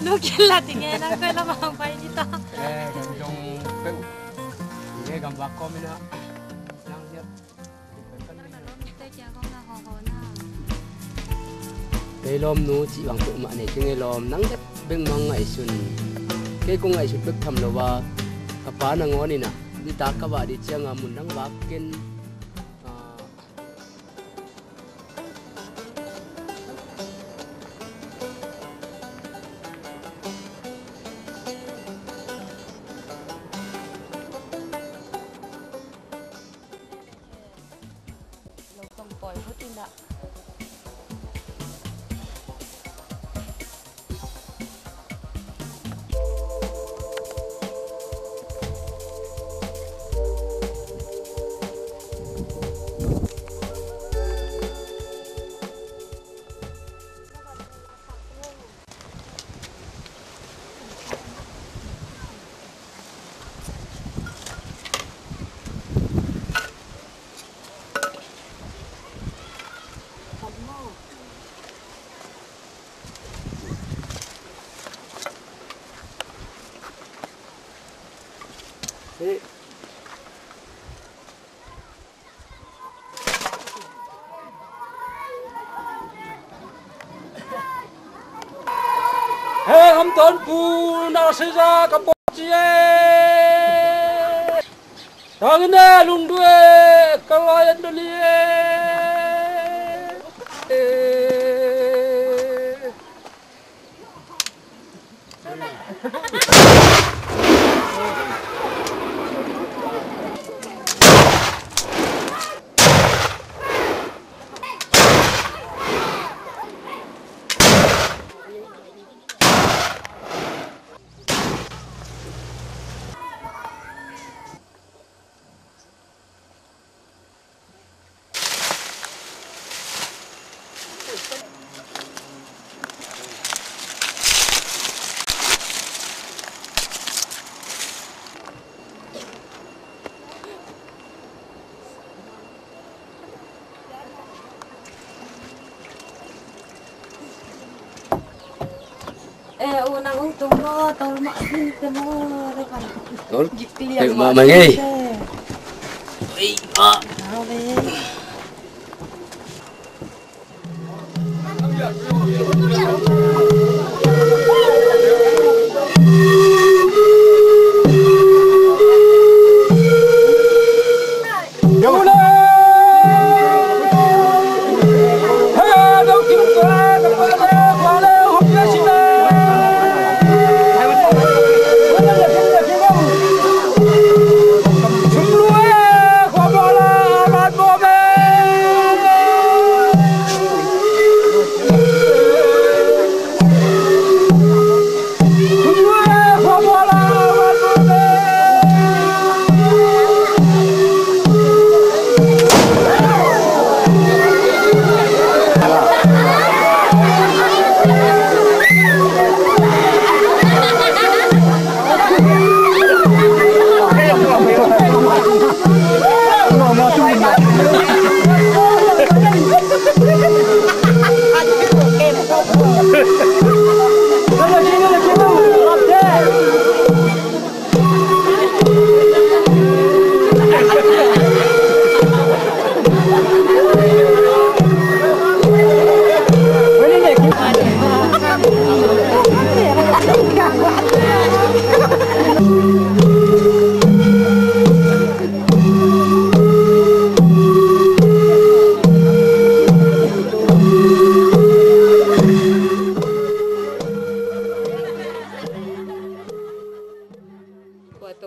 Lúc kia là thì nghe đang quay làm hàng bay đi ta. Trong cái nghe cầm bạc con nữa. Cái lom nu chỉ bằng tụ mà này chứ nghe lom nắng đẹp bên măng ngày xuân cái con ngày xuân bức thầm lâu ba apa nang ngoni na di tak ka ba di chiang amun nang bakin Hei, hôm tuần phu nào xảy ra các bộ chị ấy. Thằng cái này lùng đuôi, các loài ăn đồ liê. unang utong mo, tol masin ke mo, rekan. Tol. Gikliang Mangi. Oi, ah.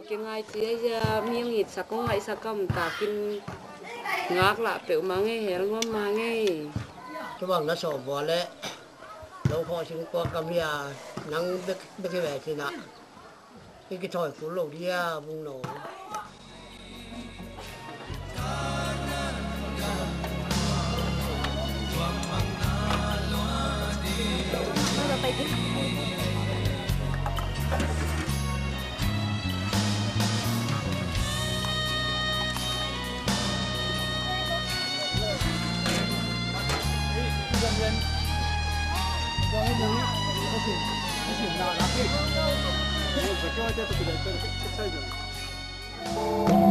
Ngai chia ya miếng ít sắc con ngai sắc cầm ta kinh ngác lại biểu mang nghe hẻo mà mang nghe Chú bằng nó sổ bò lệ. Đâu họ xin qua cầm nhà nắng biết cái vẻ thì nè. Cái thỏi phú lầu đi vùng nổ. 저